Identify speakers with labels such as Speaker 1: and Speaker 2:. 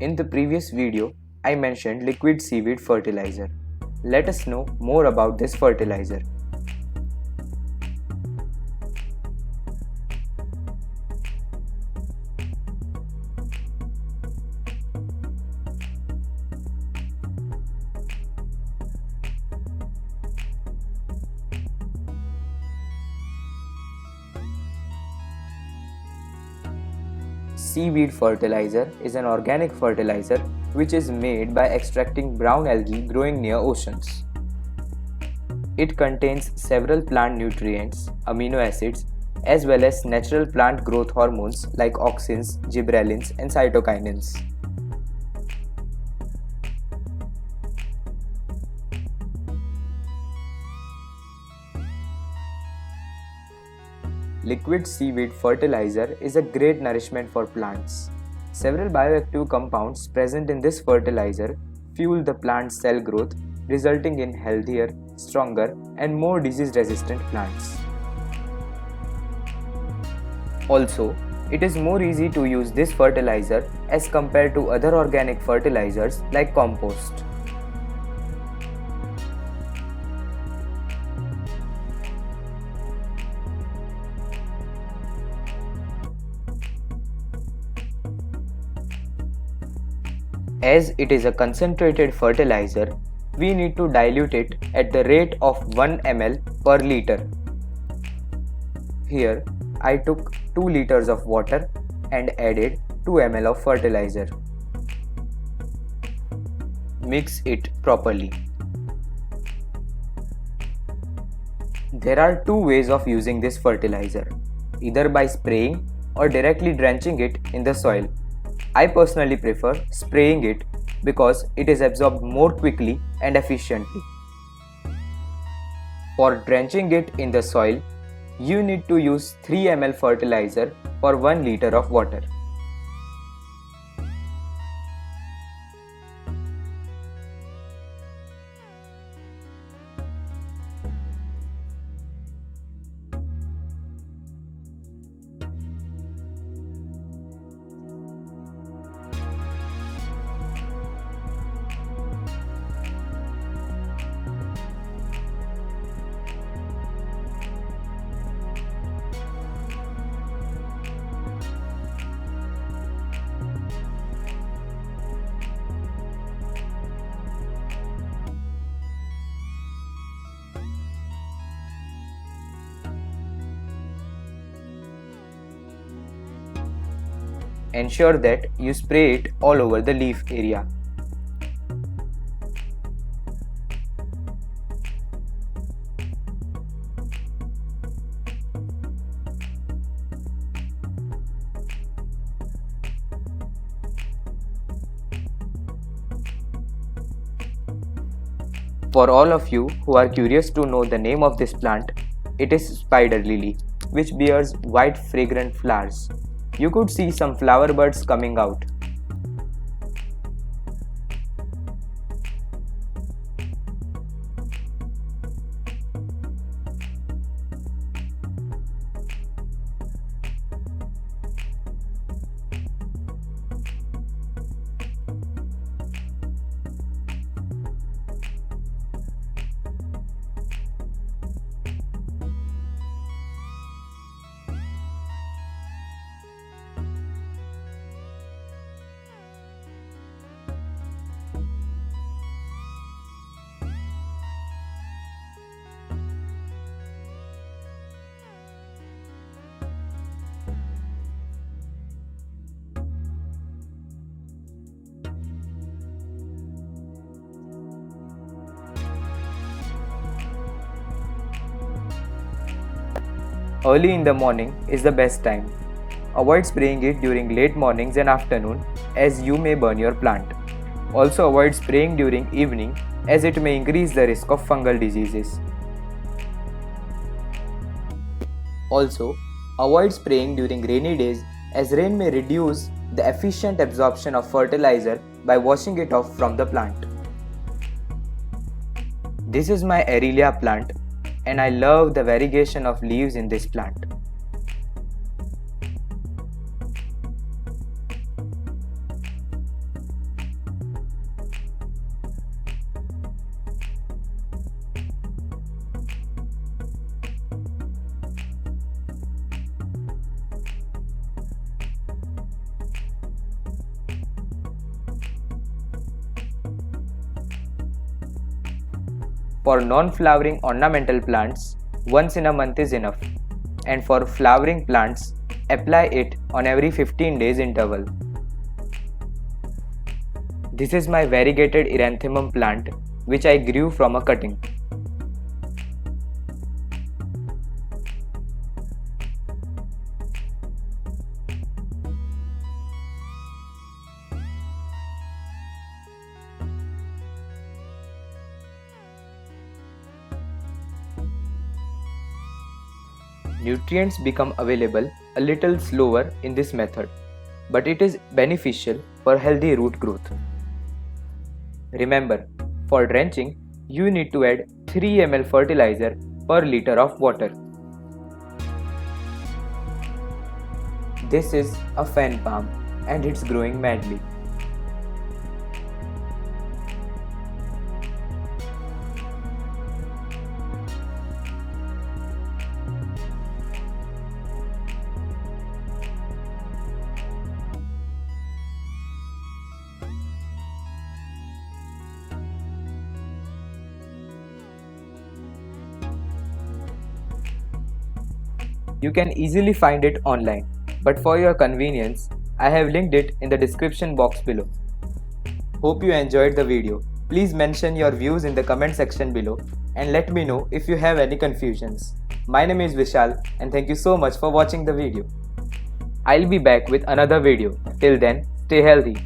Speaker 1: In the previous video, I mentioned liquid seaweed fertilizer. Let us know more about this fertilizer. Seaweed fertilizer is an organic fertilizer which is made by extracting brown algae growing near oceans. It contains several plant nutrients, amino acids, as well as natural plant growth hormones like auxins, gibberellins, and cytokinins. Liquid seaweed fertilizer is a great nourishment for plants. Several bioactive compounds present in this fertilizer fuel the plant's cell growth, resulting in healthier, stronger, and more disease-resistant plants. Also, it is more easy to use this fertilizer as compared to other organic fertilizers like compost. As it is a concentrated fertilizer, we need to dilute it at the rate of 1 ml per liter. Here, I took 2 liters of water and added 2 ml of fertilizer. Mix it properly. There are two ways of using this fertilizer, either by spraying or directly drenching it in the soil. I personally prefer spraying it because it is absorbed more quickly and efficiently. For drenching it in the soil, you need to use 3 ml fertilizer for 1 liter of water. Ensure that you spray it all over the leaf area. For all of you who are curious to know the name of this plant, it is spider lily, which bears white fragrant flowers. You could see some flower buds coming out. Early in the morning is the best time. Avoid spraying it during late mornings and afternoon as you may burn your plant. Also avoid spraying during evening as it may increase the risk of fungal diseases. Also, avoid spraying during rainy days as rain may reduce the efficient absorption of fertilizer by washing it off from the plant. This is my Arelia plant and I love the variegation of leaves in this plant. For non-flowering ornamental plants, once in a month is enough, and for flowering plants, apply it on every 15 days interval. This is my variegated erythrumum plant which I grew from a cutting. Nutrients become available a little slower in this method, but it is beneficial for healthy root growth. Remember, for drenching, you need to add 3 ml fertilizer per liter of water. This is a fan palm and it's growing madly. You can easily find it online, but for your convenience, I have linked it in the description box below. Hope you enjoyed the video. Please mention your views in the comment section below and let me know if you have any confusions. My name is Vishal and thank you so much for watching the video. I'll be back with another video. Till then, stay healthy.